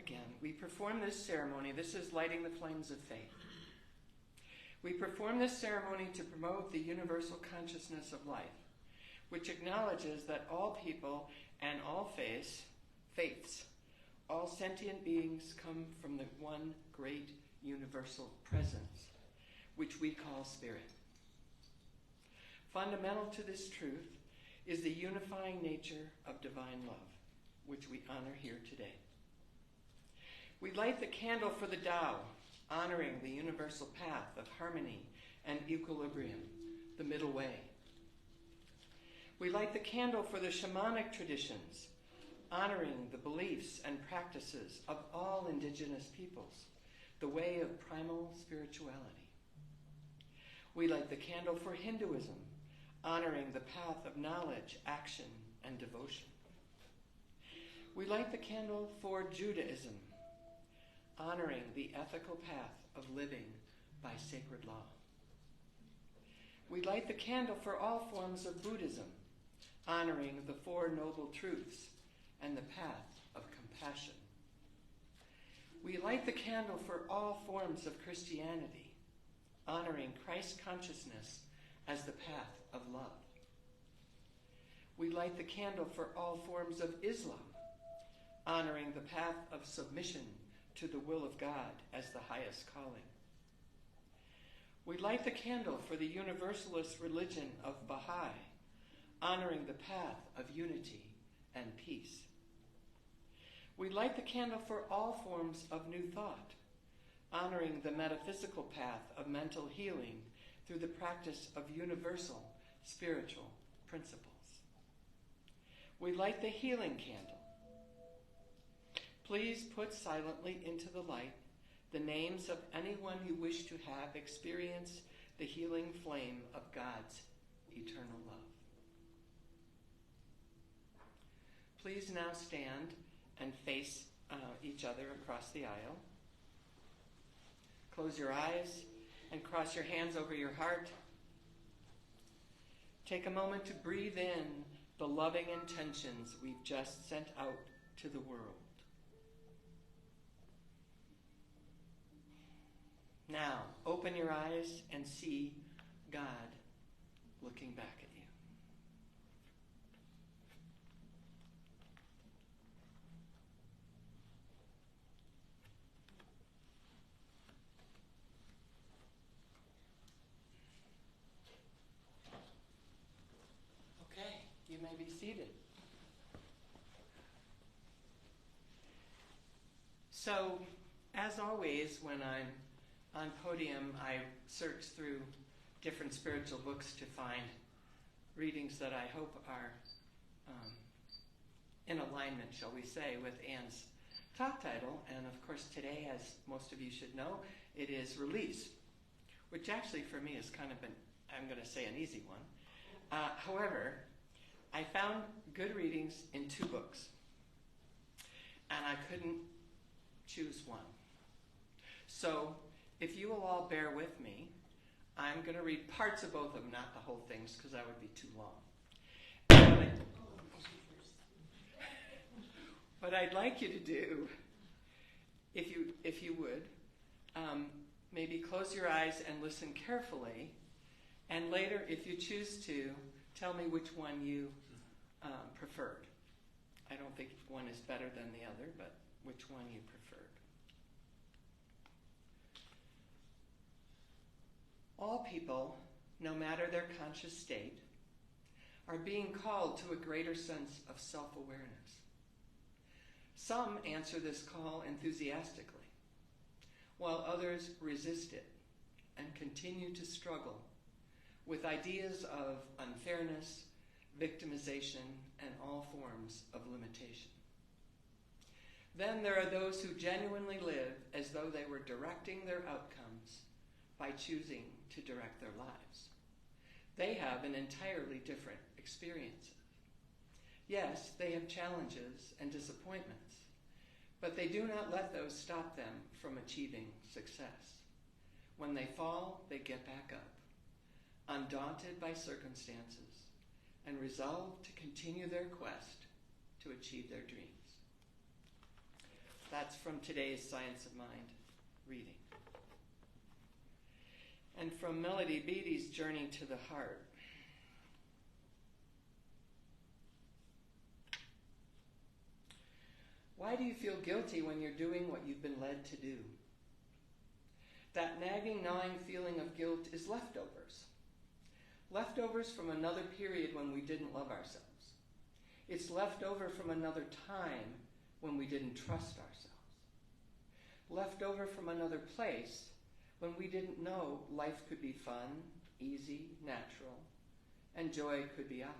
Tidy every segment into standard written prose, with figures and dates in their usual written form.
again. We perform this ceremony. This is lighting the flames of faith. We perform this ceremony to promote the universal consciousness of life, which acknowledges that all people and all faiths, all sentient beings come from the one great universal presence, which we call spirit. Fundamental to this truth is the unifying nature of divine love, which we honor here today. We light the candle for the Tao, honoring the universal path of harmony and equilibrium, the middle way. We light the candle for the shamanic traditions, honoring the beliefs and practices of all indigenous peoples, the way of primal spirituality. We light the candle for Hinduism, honoring the path of knowledge, action, and devotion. We light the candle for Judaism, honoring the ethical path of living by sacred law. We light the candle for all forms of Buddhism, honoring the Four Noble Truths and the path of compassion. We light the candle for all forms of Christianity, honoring Christ consciousness as the path of love. We light the candle for all forms of Islam, honoring the path of submission to the will of God as the highest calling. We light the candle for the universalist religion of Baha'i, honoring the path of unity and peace. We light the candle for all forms of new thought, honoring the metaphysical path of mental healing through the practice of universal spiritual principles. We light the healing candle. Please put silently into the light the names of anyone you wish to have experience the healing flame of God's eternal love. Please now stand and face each other across the aisle. Close your eyes and cross your hands over your heart. Take a moment to breathe in the loving intentions we've just sent out to the world. Now, open your eyes and see God looking back at you. Okay, you may be seated. So, as always, when I'm on podium, I search through different spiritual books to find readings that I hope are in alignment, shall we say, with Ann's talk title. And of course today, as most of you should know, it is Release, which actually for me is kind of I'm going to say, an easy one. However, I found good readings in two books, and I couldn't choose one. So, if you will all bear with me, I'm going to read parts of both of them, not the whole things, because that would be too long. What I'd like you to do, if you would, maybe close your eyes and listen carefully, and later, if you choose to, tell me which one you preferred. I don't think one is better than the other, but which one you preferred. All people, no matter their conscious state, are being called to a greater sense of self-awareness. Some answer this call enthusiastically, while others resist it and continue to struggle with ideas of unfairness, victimization, and all forms of limitation. Then there are those who genuinely live as though they were directing their outcomes by choosing to direct their lives. They have an entirely different experience. Yes, they have challenges and disappointments, but they do not let those stop them from achieving success. When they fall, they get back up, undaunted by circumstances, and resolved to continue their quest to achieve their dreams. That's from today's Science of Mind reading. And from Melody Beattie's Journey to the Heart. Why do you feel guilty when you're doing what you've been led to do? That nagging, gnawing feeling of guilt is leftovers. Leftovers from another period when we didn't love ourselves. It's left over from another time when we didn't trust ourselves. Left over from another place when we didn't know life could be fun, easy, natural, and joy could be ours.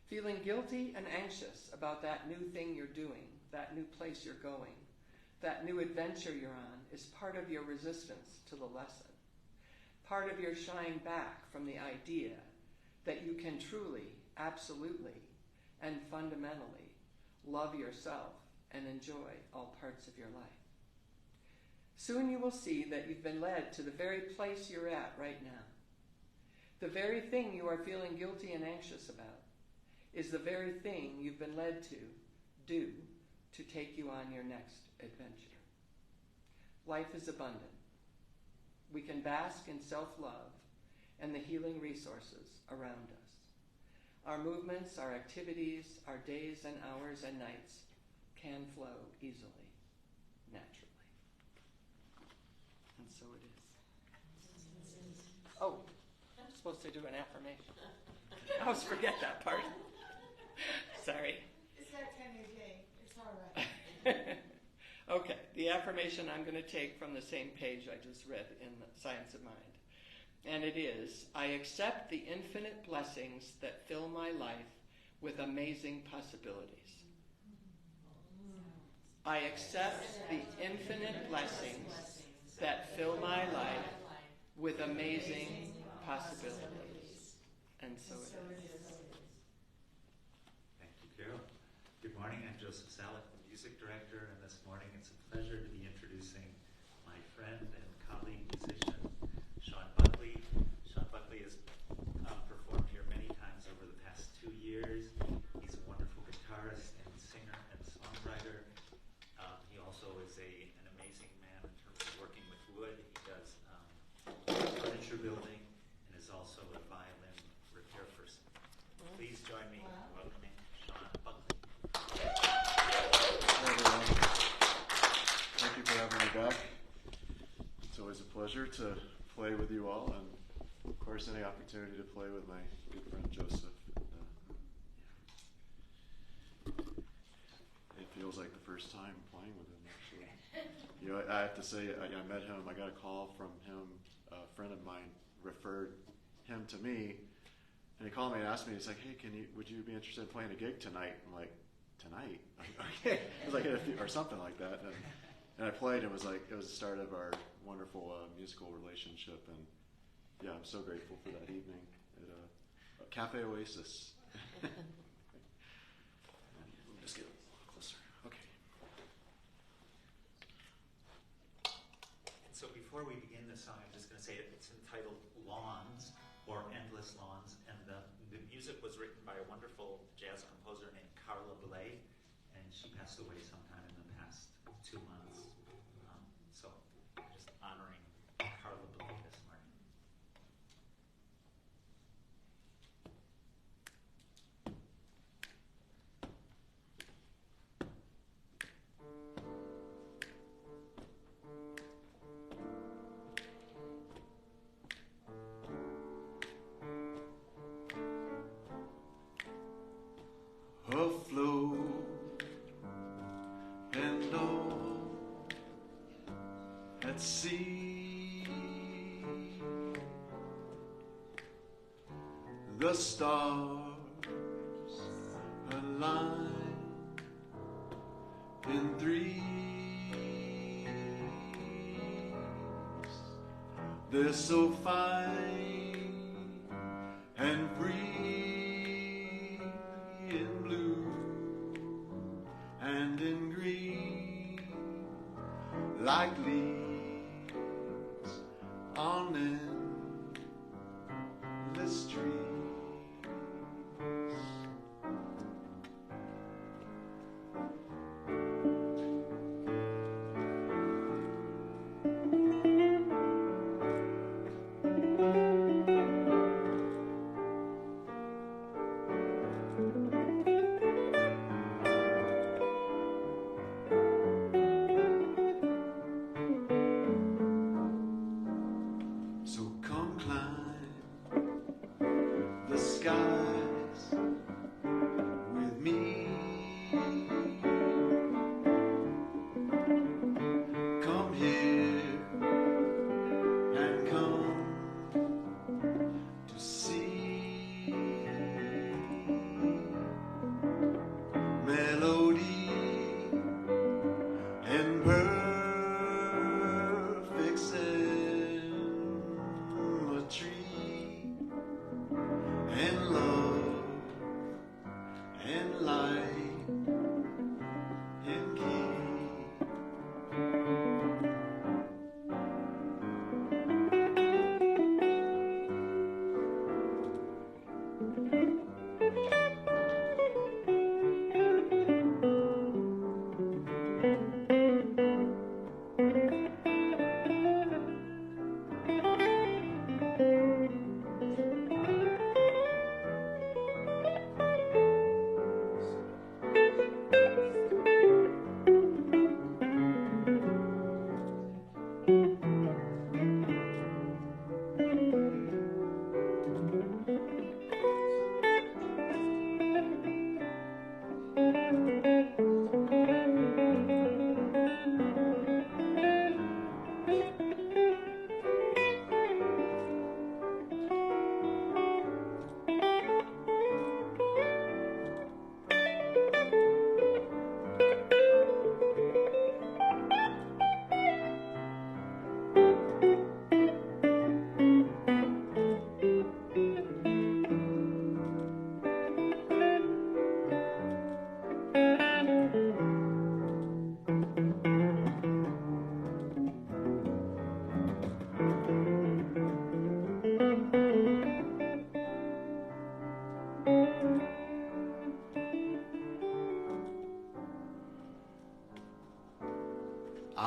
Feeling guilty and anxious about that new thing you're doing, that new place you're going, that new adventure you're on is part of your resistance to the lesson, part of your shying back from the idea that you can truly, absolutely, and fundamentally love yourself and enjoy all parts of your life. Soon you will see that you've been led to the very place you're at right now. The very thing you are feeling guilty and anxious about is the very thing you've been led to do to take you on your next adventure. Life is abundant. We can bask in self-love and the healing resources around us. Our movements, our activities, our days and hours and nights can flow easily, naturally. And so it is. Oh, I'm supposed to do an affirmation. I always forget that part. Sorry. It's that time of day. It's all right. Okay, the affirmation I'm going to take from the same page I just read in the Science of Mind. And it is, I accept the infinite blessings that fill my life with amazing possibilities. I accept the infinite blessings that fill my life with amazing possibilities. And so it is. Thank you, Carol. Good morning. I'm Joseph Salek, the music director, and this morning it's a pleasure to be introducing my friend and colleague musician, Sean Buckley. Sean Buckley has performed here many times over the past 2 years. He's a wonderful guitarist and singer and songwriter. He also is an amazing man in terms of working with wood. He does furniture building and is also a violin repair person. Please join me in welcoming Sean Buckley. Hey everyone. Thank you for having me back. It's always a pleasure to play with you all, and of course any opportunity to play with my good friend Joseph. It feels like the first time playing with him, actually. You know, I have to say, I met him, I got a call from him, a friend of mine referred him to me, and he called me and asked me, he's like, hey, would you be interested in playing a gig tonight? I'm like, tonight? Okay. It was like or something like that. And I played, and it was the start of our wonderful musical relationship, and yeah, I'm so grateful for that evening at Cafe Oasis. We'll just get a little closer. Okay. So before we begin the song, I'm just going to say it's entitled Lawns, or Endless Lawns, and the music was written by a wonderful jazz composer named Carla Bley, and she passed away sometime in the past 2 months. So just honoring Carla Bley this morning. Afloat and all at sea, the stars align in threes. They're so fine and free in blue and in green, like leaves on endless trees.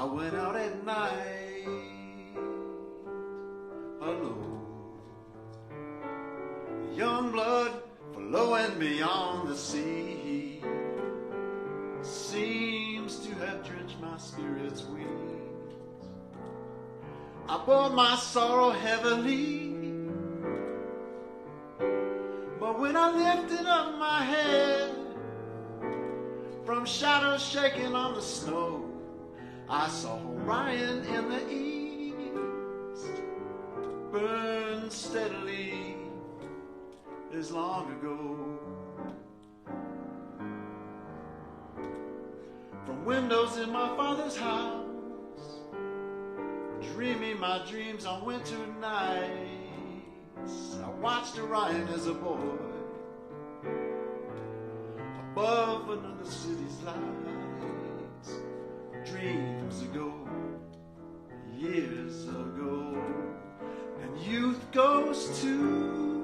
went out at night alone. Young blood flowing beyond the sea seems to have drenched my spirit's wings. I bore my sorrow heavily, but when I lifted up my head from shadows shaking on the snow, I saw Orion in the east burn steadily as long ago. From windows in my father's house, dreaming my dreams on winter nights, I watched Orion as a boy above another city's lights. Dreams ago, years ago, and youth goes too.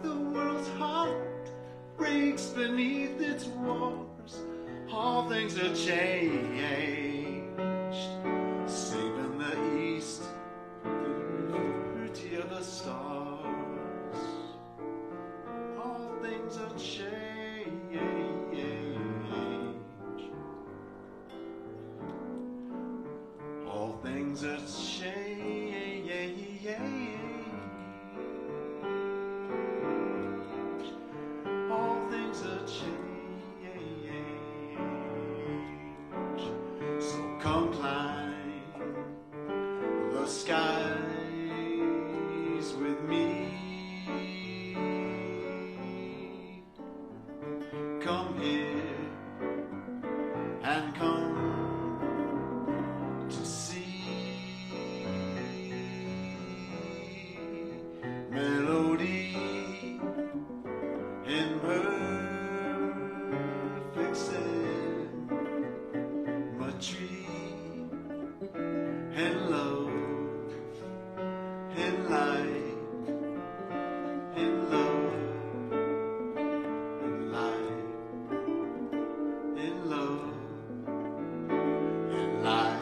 The world's heart breaks beneath its wars. All things are changed, save in the east, the beauty of the stars. All things are changed. All things are changed. All things are changed. So come climb the skies with me. Come here and come to see melody in perfect symmetry, and love and light, and love and light, and love and light,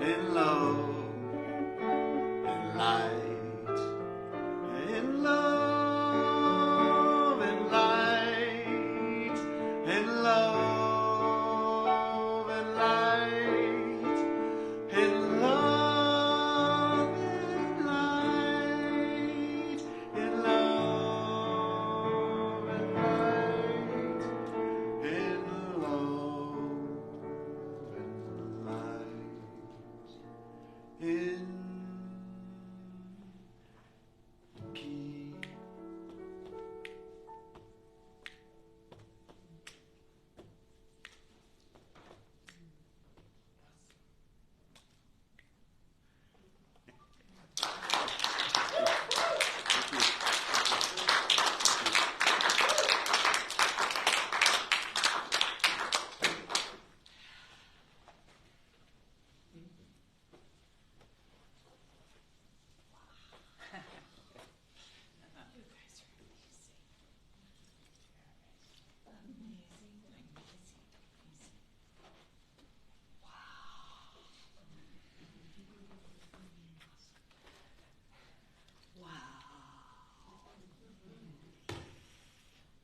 and love and light, and love and light, and love and light, and love and light, and love and light, and love and light, in key.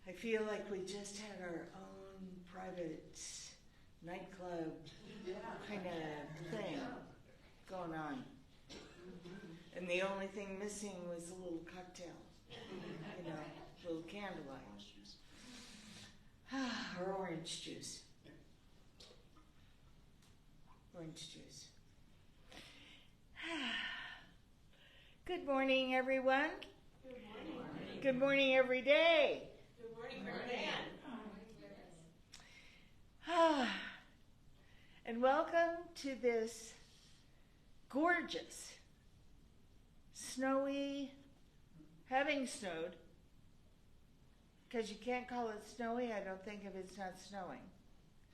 I feel like we just had our own private nightclub kind of thing going on. And the only thing missing was a little cocktail, you know, a little candlelight. Or orange juice. Orange juice. Good morning, everyone. Good morning. Good morning, every day. Good morning, Rev Ann. And welcome to this gorgeous, snowy, having snowed, because you can't call it snowy, I don't think, if it's not snowing,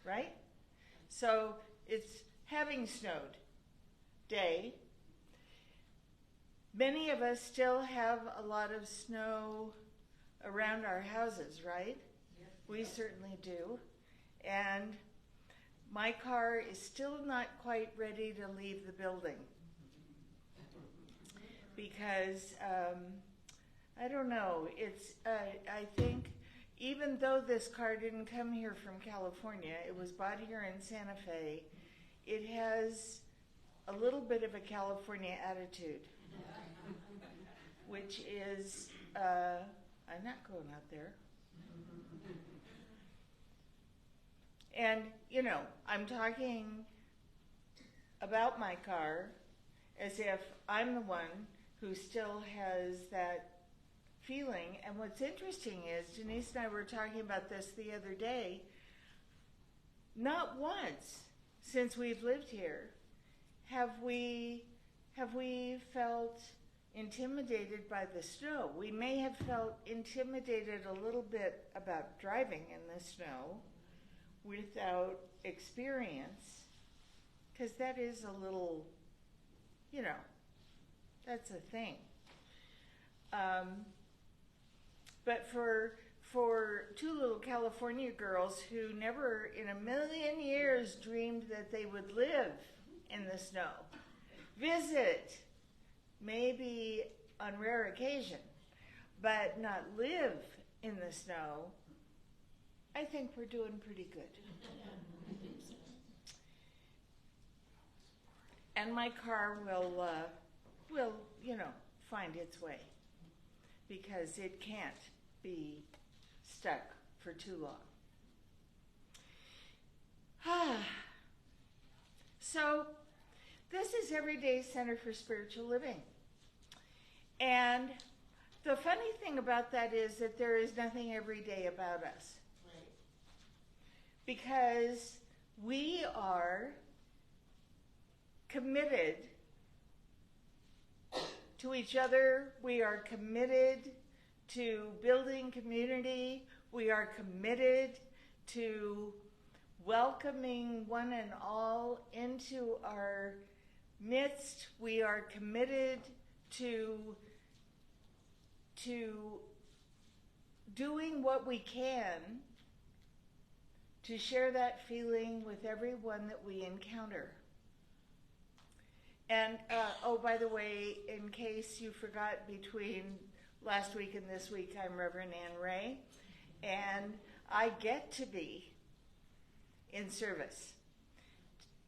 right? So it's having snowed day. Many of us still have a lot of snow around our houses, right? Yep. We certainly do. And my car is still not quite ready to leave the building because I don't know. It's I think even though this car didn't come here from California, it was bought here in Santa Fe. It has a little bit of a California attitude, which is I'm not going out there. And, you know, I'm talking about my car as if I'm the one who still has that feeling. And what's interesting is, Denise and I were talking about this the other day, not once since we've lived here have we felt intimidated by the snow. We may have felt intimidated a little bit about driving in the snow without experience, because that is a little, you know, that's a thing. But for two little California girls who never in a million years dreamed that they would live in the snow, visit, maybe on rare occasion, but not live in the snow, I think we're doing pretty good. And my car will, you know, find its way, because it can't be stuck for too long. So this is Everyday Center for Spiritual Living. And the funny thing about that is that there is nothing everyday about us. Right. Because we are committed to each other. We are committed to building community. We are committed to welcoming one and all into our midst. We are committed to doing what we can to share that feeling with everyone that we encounter. And, oh, by the way, in case you forgot, between last week and this week, I'm Rev Ann Rea, and I get to be in service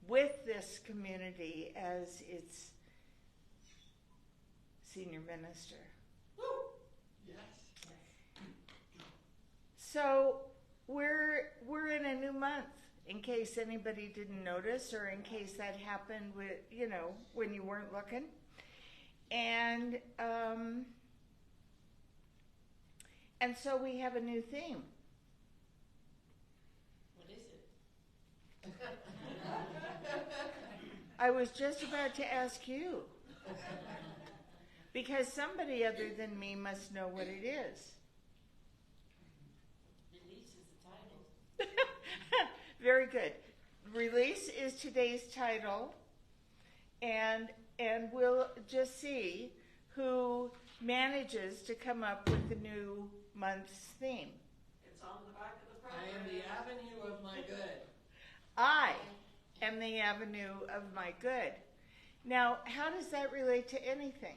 with this community as its senior minister. Woo! Yes. So we're in a new month, in case anybody didn't notice, or in case that happened with, you know, when you weren't looking. And so we have a new theme. What is it? I was just about to ask you, because somebody other than me must know what it is. Release is the title. Very good. Release is today's title, and we'll just see who manages to come up with the new month's theme. It's on the back of the I program. am the avenue of my good. I am the avenue of my good. Now, how does that relate to anything?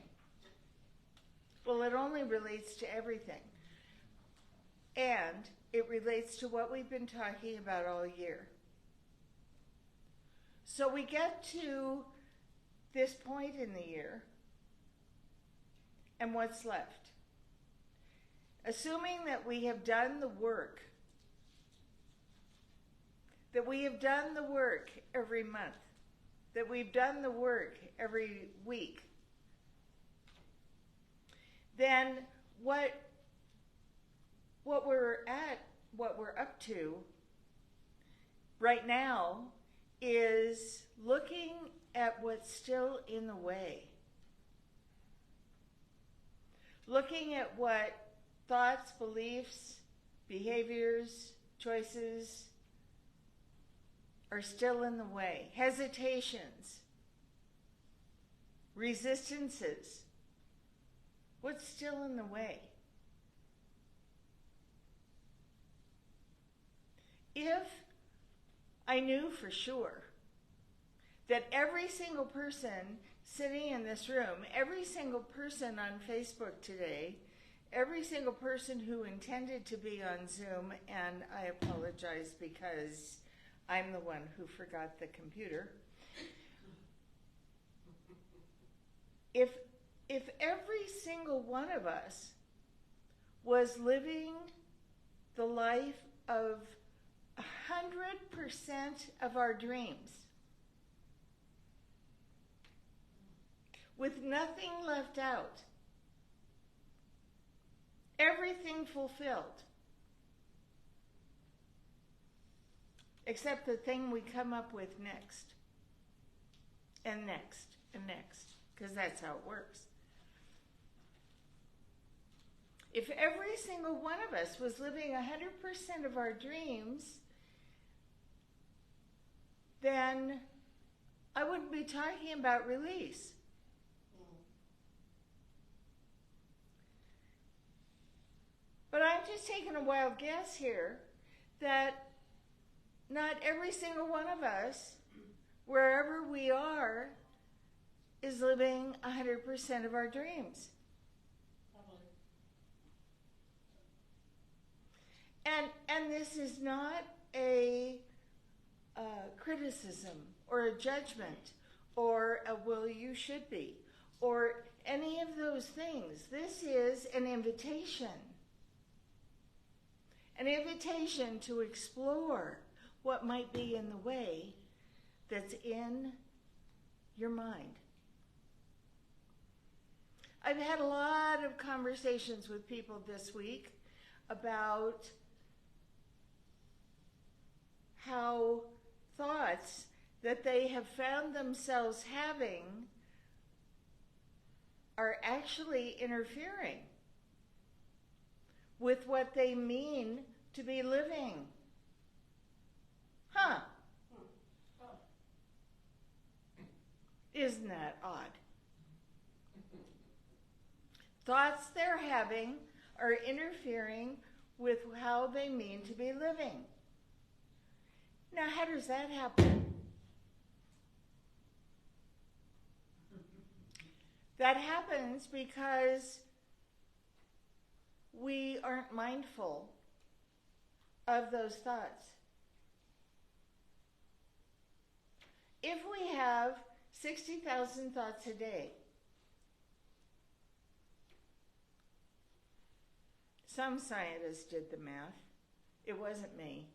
Well, it only relates to everything. And it relates to what we've been talking about all year. So we get to this point in the year, and what's left? Assuming that we have done the work, that we have done the work every month, that we've done the work every week, then what we're up to right now is looking at what's still in the way. Looking at what thoughts, beliefs, behaviors, choices are still in the way. Hesitations, resistances. What's still in the way? I knew for sure that every single person sitting in this room, every single person on Facebook today, every single person who intended to be on Zoom, and I apologize because I'm the one who forgot the computer. If every single one of us was living the life of 100% of our dreams, with nothing left out, everything fulfilled, except the thing we come up with next, and next, and next, because that's how it works. If every single one of us was living 100% of our dreams, then I wouldn't be talking about release. But I'm just taking a wild guess here that not every single one of us, wherever we are, is living 100% of our dreams. And this is not a criticism or a judgment or a well, you should be, or any of those things. This is an invitation. An invitation to explore what might be in the way that's in your mind. I've had a lot of conversations with people this week about how thoughts that they have found themselves having are actually interfering with what they mean to be living. Huh? Isn't that odd? Thoughts they're having are interfering with how they mean to be living. Now, how does that happen? That happens because we aren't mindful of those thoughts. If we have 60,000 thoughts a day, some scientists did the math. It wasn't me.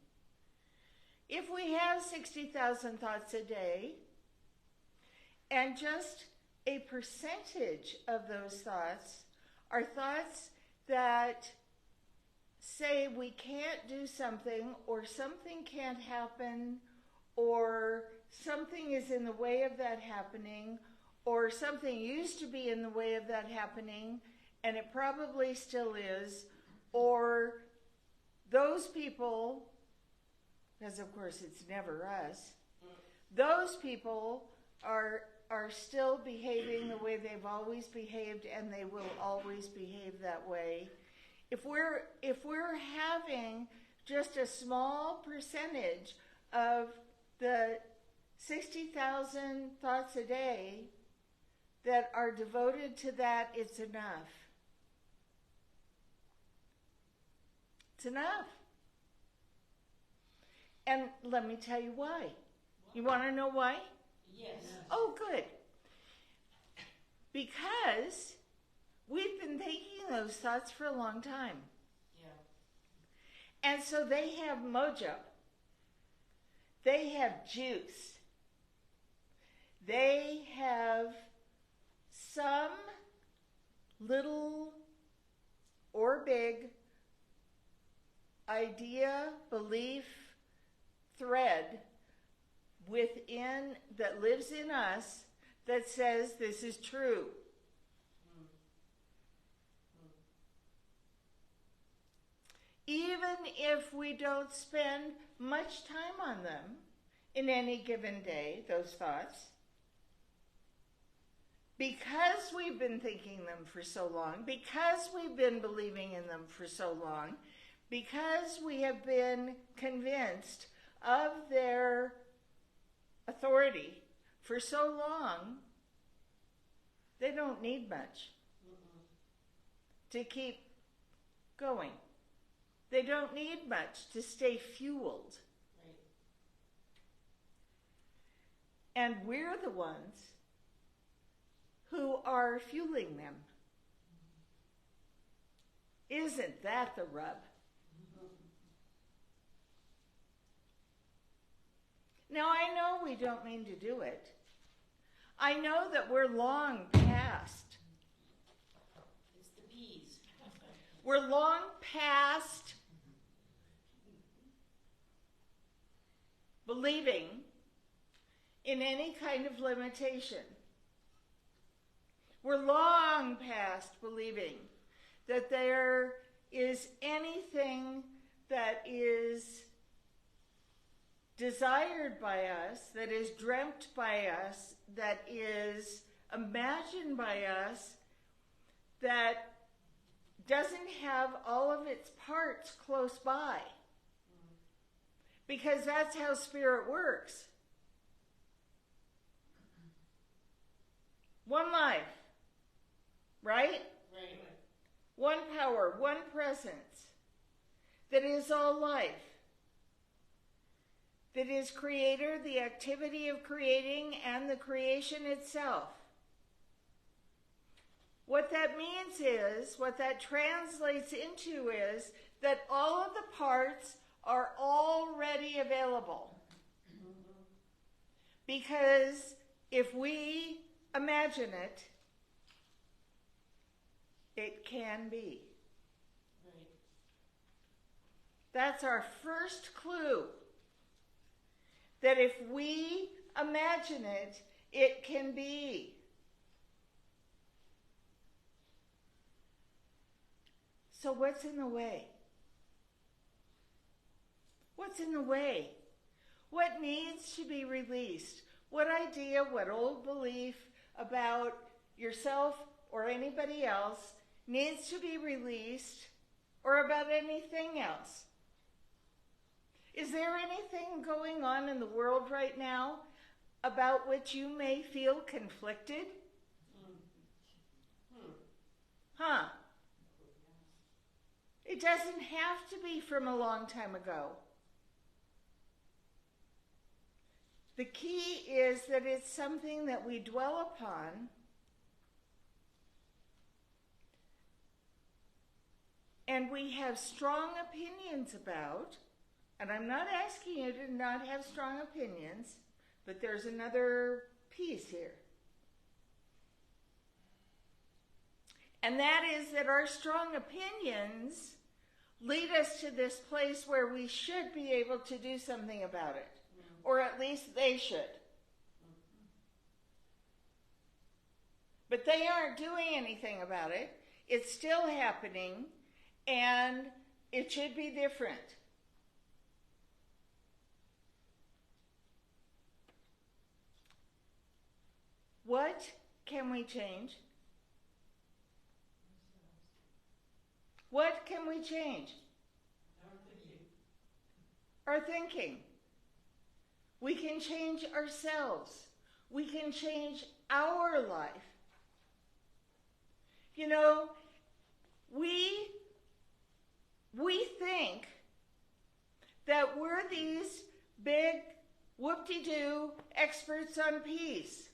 If we have 60,000 thoughts a day, and just a percentage of those thoughts are thoughts that say we can't do something, or something can't happen, or something is in the way of that happening, or something used to be in the way of that happening, and it probably still is, or those people, because of course it's never us, those people are still behaving the way they've always behaved, and they will always behave that way. If we're having just a small percentage of the 60,000 thoughts a day that are devoted to that, it's enough. It's enough. And let me tell you why. You want to know why? Yes. Oh, good. Because we've been thinking those thoughts for a long time. Yeah. And so they have mojo. They have juice. They have some little or big idea, belief, thread within that lives in us that says this is true. Even if we don't spend much time on them in any given day, those thoughts, because we've been thinking them for so long, because we've been believing in them for so long, because we have been convinced of their authority for so long, they don't need much to keep going. They don't need much to stay fueled. Right. And we're the ones who are fueling them. Isn't that the rub? Now, I know we don't mean to do it. I know that we're long past. It's the peas. We're long past believing in any kind of limitation. We're long past believing that there is anything that is desired by us, that is dreamt by us, that is imagined by us, that doesn't have all of its parts close by. Because that's how spirit works. One life, right? Right. One power, one presence, that is all life, that is creator, the activity of creating, and the creation itself. What that means is, what that translates into is, that all of the parts are already available. Because if we imagine it, it can be. Right. That's our first clue. That if we imagine it, it can be. So what's in the way? What's in the way? What needs to be released? What idea, what old belief about yourself or anybody else needs to be released, or about anything else? Is there anything going on in the world right now about which you may feel conflicted? Huh? It doesn't have to be from a long time ago. The key is that it's something that we dwell upon and we have strong opinions about. And I'm not asking you to not have strong opinions, but there's another piece here. And that is that our strong opinions lead us to this place where we should be able to do something about it. Or at least they should. But they aren't doing anything about it. It's still happening, and it should be different. What can we change? What can we change? Our thinking. We can change ourselves. We can change our life. You know, we think that we're these big whoop-de-doo experts on peace.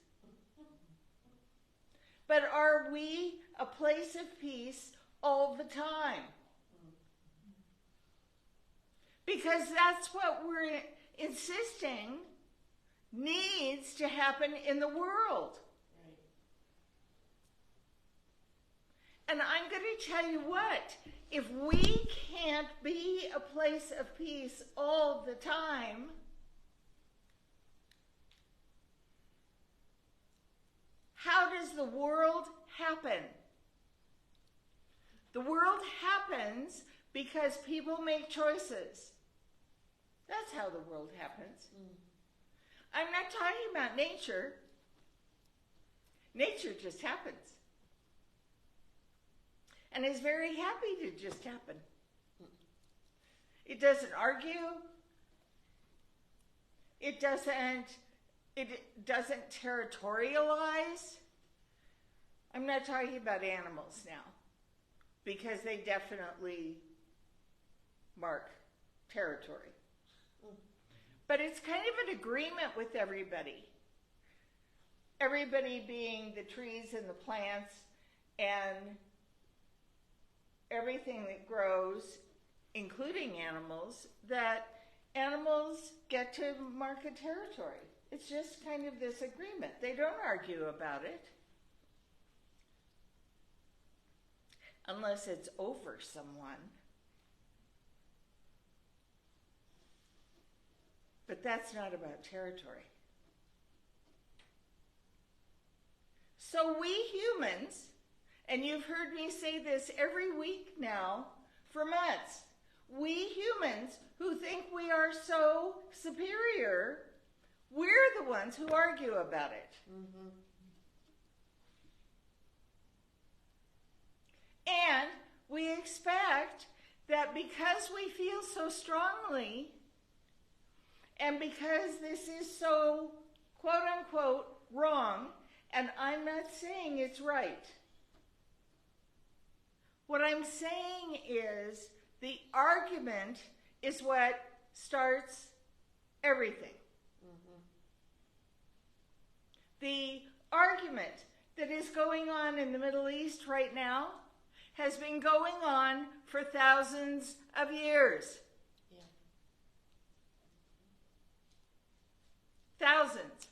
But are we a place of peace all the time? Because that's what we're insisting needs to happen in the world. Right. And I'm going to tell you what, if we can't be a place of peace all the time, how does the world happen? The world happens because people make choices. That's how the world happens. I'm not talking about nature. Nature just happens. And is very happy to just happen. It doesn't argue. it doesn't territorialize. I'm not talking about animals now, because they definitely mark territory. But it's kind of an agreement with everybody. Everybody being the trees and the plants and everything that grows, including animals, that animals get to mark a territory. It's just kind of this agreement. They don't argue about it. Unless it's over someone. But that's not about territory. So we humans, and you've heard me say this every week now for months, we humans who think we are so superior, we're the ones who argue about it. Mm-hmm. And we expect that because we feel so strongly, and because this is so quote unquote wrong, and I'm not saying it's right. What I'm saying is the argument is what starts everything. Mm-hmm. The argument that is going on in the Middle East right now has been going on for thousands of years. Yeah. Thousands.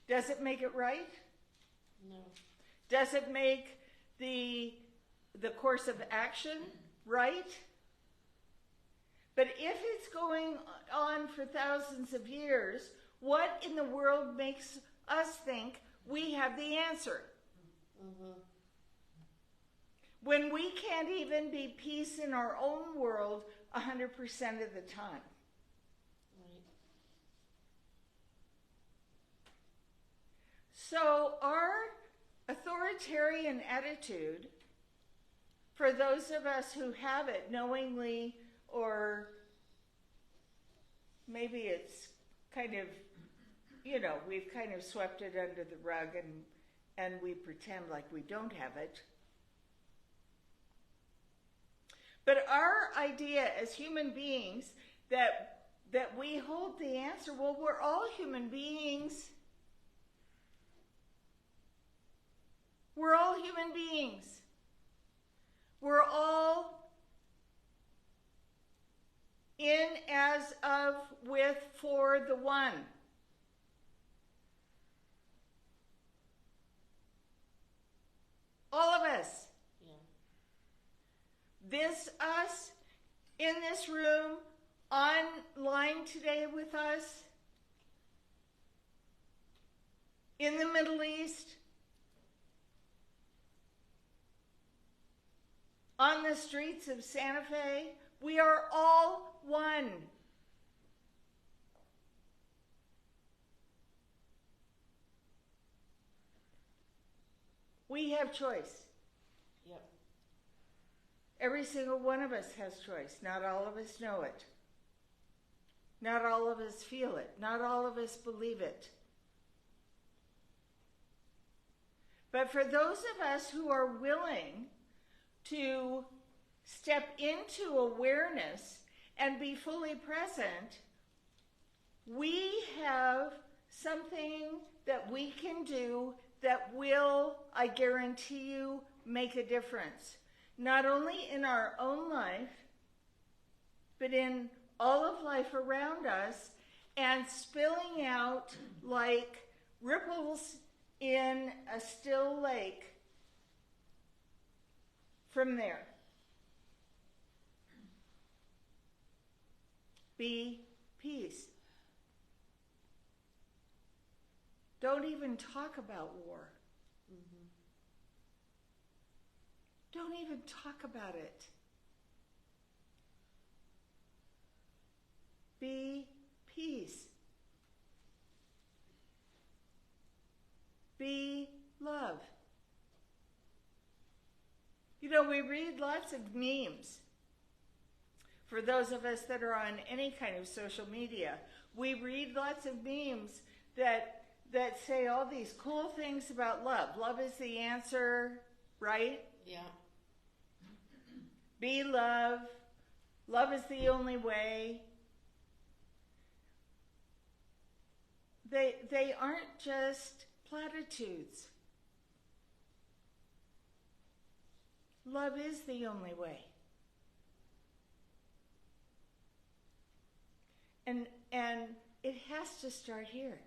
Does it make it right? No. Does it make the course of action right? But if it's going on for thousands of years, what in the world makes us think we have the answer? Mm-hmm. When we can't even be peace in our own world 100% of the time. Right. So our authoritarian attitude, for those of us who have it knowingly, or maybe it's kind of, we've kind of swept it under the rug and we pretend like we don't have it. But our idea as human beings that we hold the answer, well, we're all human beings. We're all human beings. We're all in, as of, with, for the one. All of us. Yeah. This us in this room, online today with us, in the Middle East, on the streets of Santa Fe, we are all one. We have choice. Yep. Every single one of us has choice. Not all of us know it. Not all of us feel it. Not all of us believe it. But for those of us who are willing to step into awareness and be fully present, we have something that we can do that will, I guarantee you, make a difference. Not only in our own life, but in all of life around us, and spilling out like ripples in a still lake from there. Be peace. Don't even talk about war. Mm-hmm. Don't even talk about it. Be peace. Be love. We read lots of memes For those of us that are on any kind of social media, we read lots of memes that say all these cool things about love. Love is the answer, right? Yeah. Be love. Love is the only way. They aren't just platitudes. Love is the only way. And it has to start here.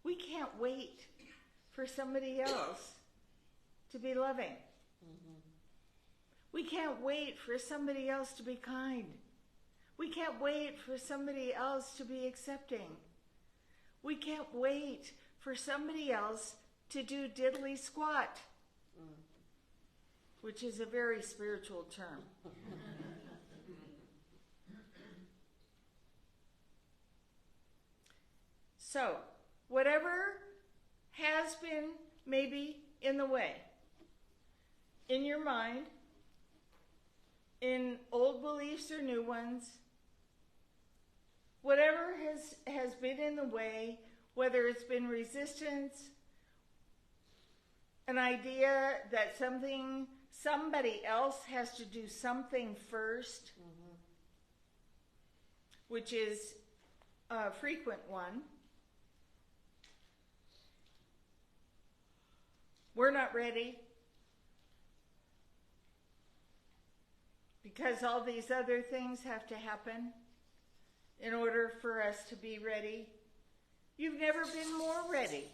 We can't wait for somebody else to be loving. Mm-hmm. We can't wait for somebody else to be kind. We can't wait for somebody else to be accepting. We can't wait for somebody else to do diddly squat, which is a very spiritual term. So, whatever has been maybe in the way, in your mind, in old beliefs or new ones, whatever has been in the way, whether it's been resistance, an idea that somebody else has to do something first, which is a frequent one. We're not ready because all these other things have to happen in order for us to be ready. You've never been more ready.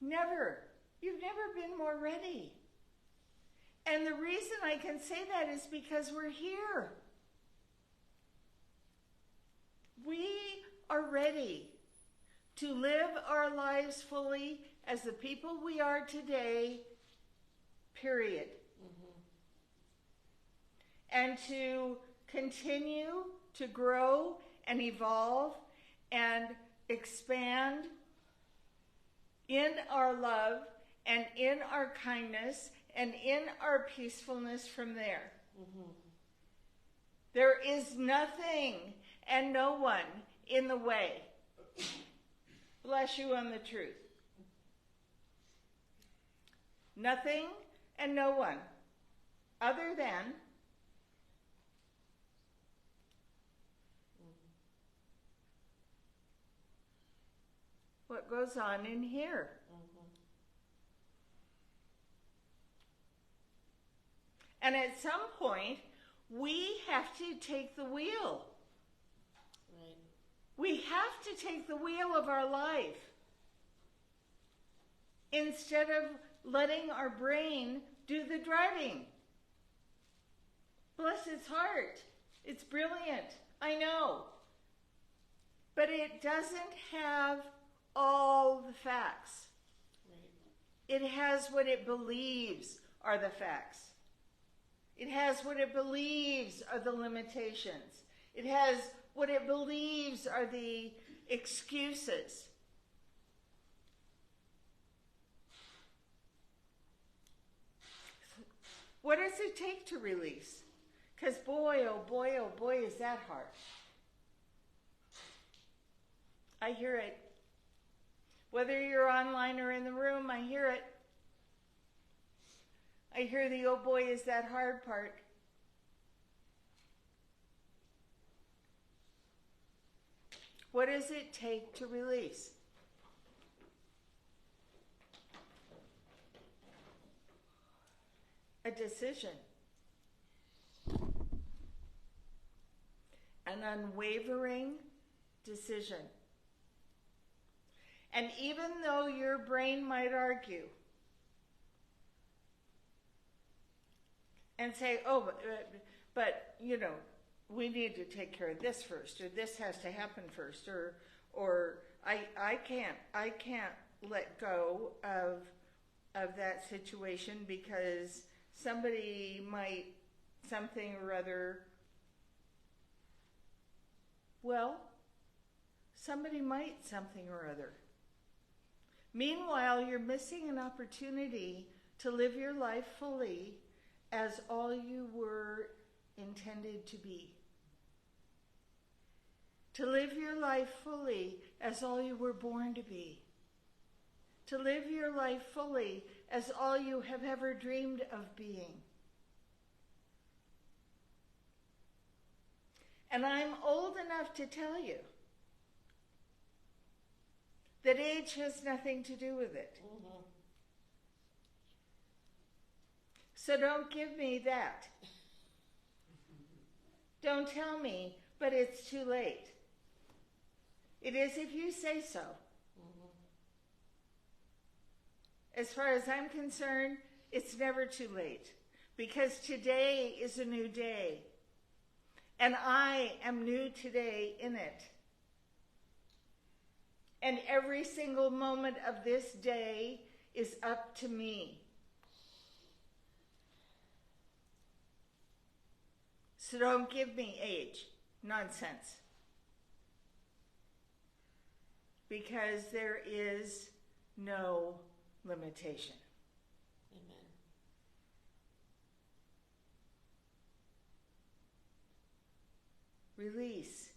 Never. You've never been more ready. And the reason I can say that is because we're here. We are ready to live our lives fully as the people we are today, period. And to continue to grow and evolve and expand in our love and in our kindness and in our peacefulness from there. There is nothing and no one in the way. Bless you on the truth. Nothing and no one other than what goes on in here. And at some point, we have to take the wheel. Right. We have to take the wheel of our life instead of letting our brain do the driving. Bless its heart. It's brilliant. I know. But it doesn't have all the facts. Right. It has what it believes are the facts. It has what it believes are the limitations. It has what it believes are the excuses. What does it take to release? Because boy, oh boy, is that hard. I hear it. Whether you're online or in the room, I hear it. I hear the oh boy, is that hard part. What does it take to release? A decision. An unwavering decision. And even though your brain might argue and say, oh, but you know, we need to take care of this first, or this has to happen first, or I can't let go of that situation because somebody might something or other. Well, somebody might something or other. Meanwhile, you're missing an opportunity to live your life fully as all you were intended to be. To live your life fully as all you were born to be. To live your life fully as all you have ever dreamed of being. And I'm old enough to tell you that age has nothing to do with it. Mm-hmm. So don't give me that. Don't tell me, but it's too late. It is if you say so. Mm-hmm. As far as I'm concerned, it's never too late. Because today is a new day. And I am new today in it. And every single moment of this day is up to me. So don't give me age. Nonsense. Because there is no limitation. Amen. Release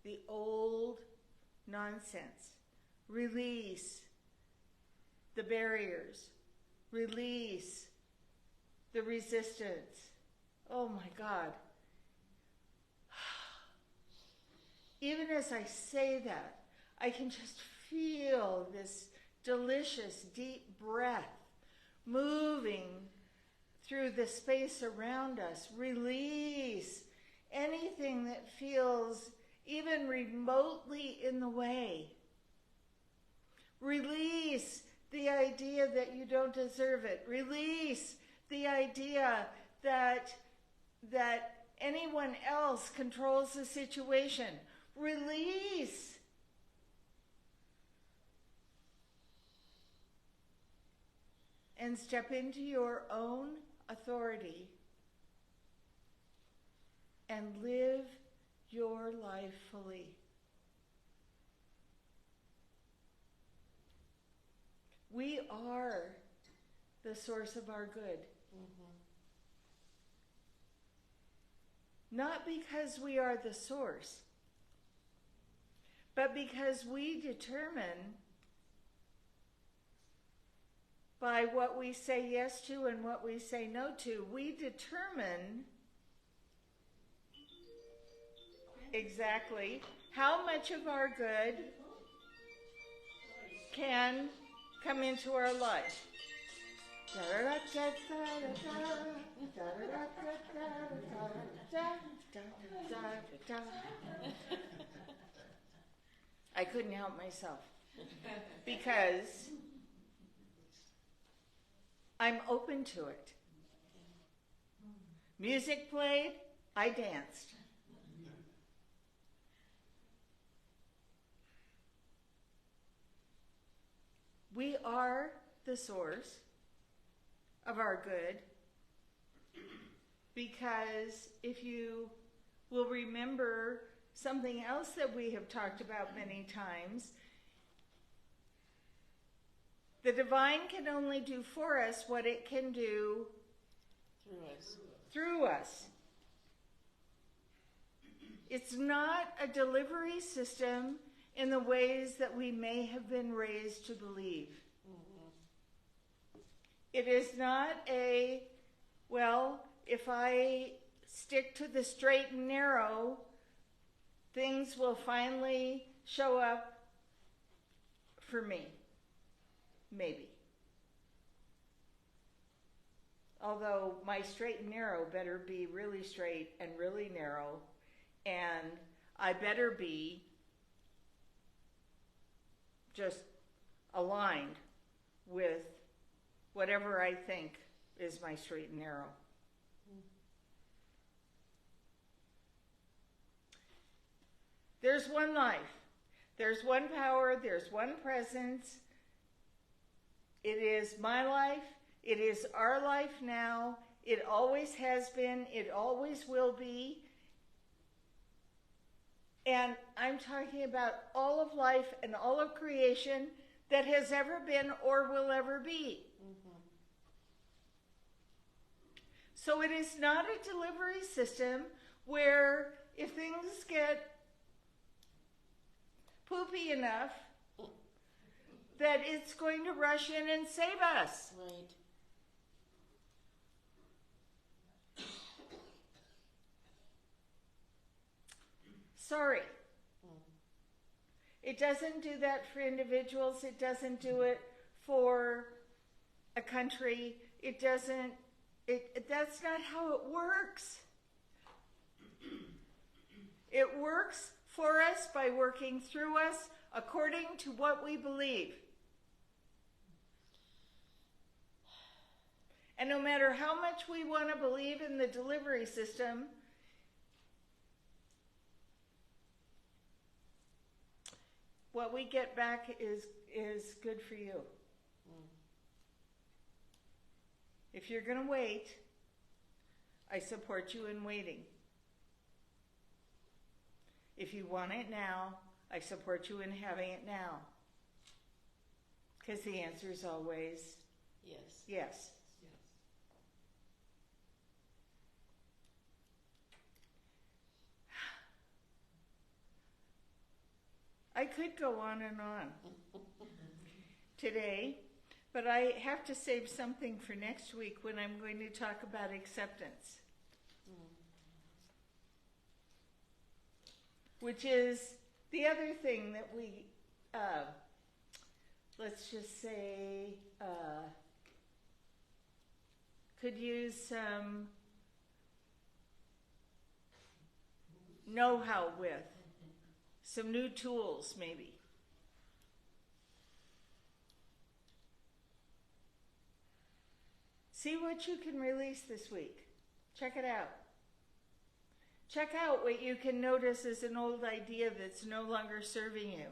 the old nonsense. Release the barriers. Release the resistance. Oh my God. Even as I say that, I can just feel this delicious, deep breath moving through the space around us. Release anything that feels even remotely in the way. Release the idea that you don't deserve it. Release the idea that anyone else controls the situation. Release. And step into your own authority and live your life fully. We are the source of our good. Mm-hmm. Not because we are the source, but because we determine by what we say yes to and what we say no to, we determine exactly how much of our good can come into our life. I couldn't help myself because I'm open to it. Music played, I danced. We are the source of our good because if you will remember something else that we have talked about many times, the divine can only do for us what it can do through us. It's not a delivery system in the ways that we may have been raised to believe. Mm-hmm. It is not a, well, if I stick to the straight and narrow, things will finally show up for me. Maybe. Although my straight and narrow better be really straight and really narrow, and I better be just aligned with whatever I think is my straight and narrow. There's one life. There's one power. There's one presence. It is my life. It is our life now. It always has been. It always will be. And I'm talking about all of life and all of creation that has ever been or will ever be. Mm-hmm. So it is not a delivery system where if things get poopy enough that it's going to rush in and save us. Right. Sorry. It doesn't do that for individuals. It doesn't do it for a country. It doesn't, that's not how it works. It works for us by working through us according to what we believe. And no matter how much we want to believe in the delivery system, what we get back is good for you. If you're going to wait, I support you in waiting. If you want it now, I support you in having it now. Because the answer is always Yes. yes. I could go on and on today, but I have to save something for next week when I'm going to talk about acceptance. Which is the other thing that we, let's just say, could use some know-how with. Some new tools, maybe. See what you can release this week. Check it out. Check out what you can notice as an old idea that's no longer serving you.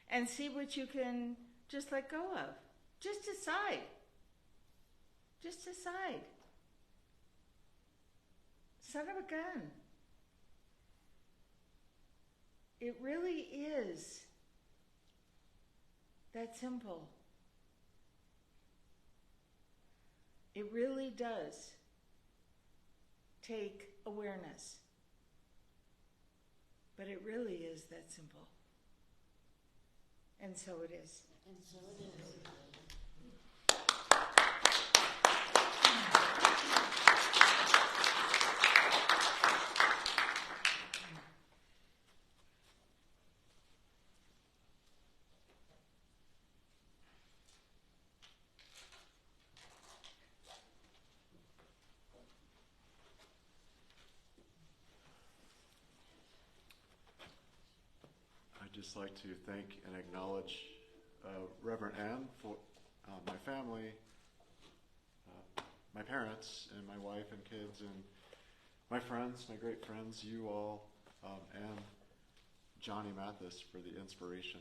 And see what you can just let go of. Just decide. Just decide. Son of a gun. It really is that simple. It really does take awareness. But it really is that simple. And so it is. And so it is. I'd just like to thank and acknowledge Rev Ann for my family, my parents, and my wife and kids, and my friends, my great friends, you all, and Johnny Mathis for the inspiration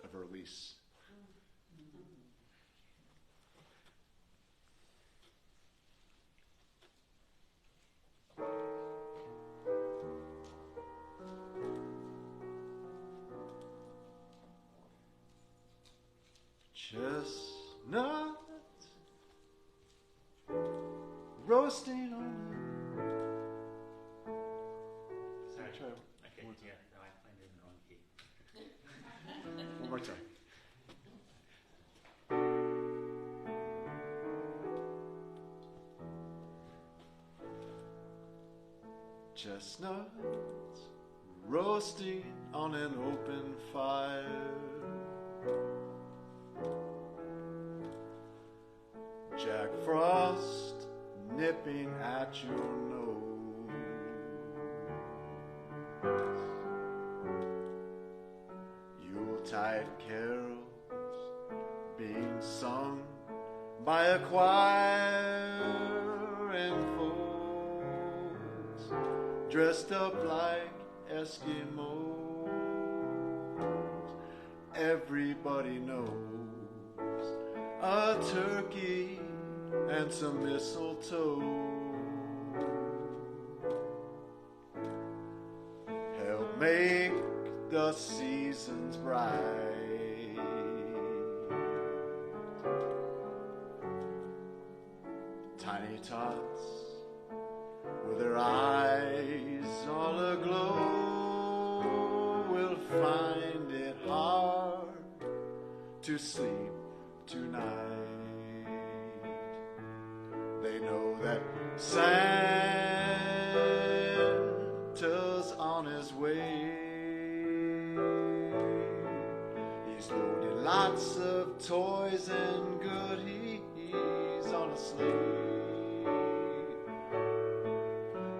of her release. Chestnut roasting on. Sorry. Try Okay, one time. yeah, no, I played in the wrong key. One more time. Chestnuts roasting on an open fire. Jack Frost nipping at your nose. Yuletide carols being sung by a choir and folks dressed up like Eskimos. Everybody knows a turkey and some mistletoe help make the seasons bright. Tiny tots with their eyes all aglow, will find it hard to sleep tonight. They know that Santa's on his way. He's loaded lots of toys and goodies on a sleigh,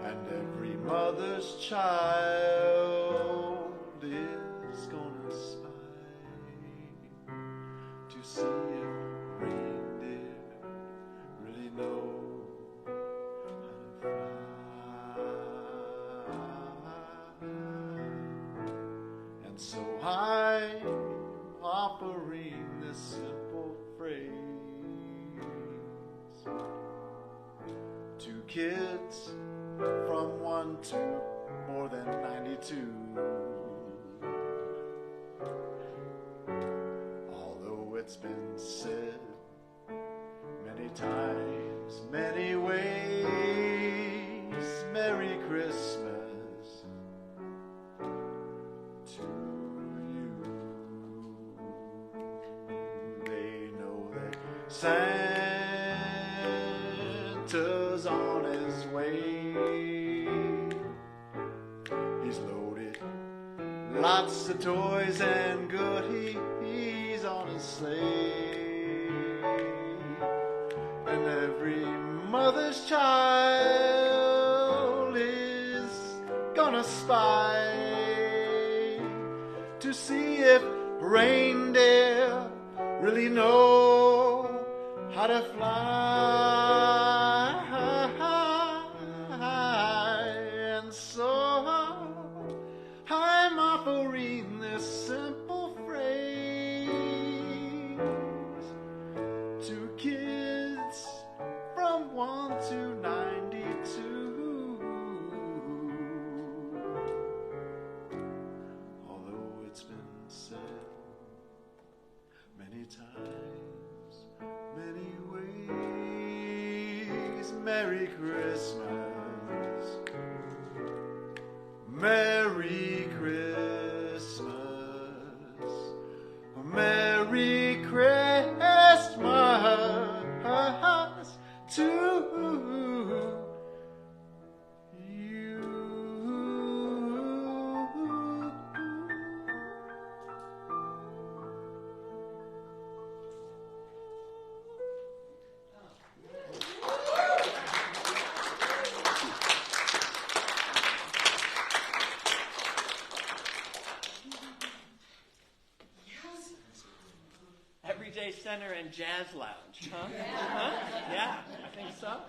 and every mother's child is gonna spy to see if reindeer really know how to fly. And so I'm offering this simple phrase to kids from 1 to more than 92. Although it's been said many times, many ways, Merry Christmas to you. They know that Santa's on his way. He's loaded lots of toys and goodies on his sleigh, and every mother's child is gonna spy to see if reindeer really know how to fly. And so I'm offering this simple phrase to kids from 1 to 92. Although it's been said many times, many ways, Merry Christmas, Merry Christmas, Merry Christmas to you. Everyday Center and Jazz Lounge, huh? Huh? Yeah, I think so.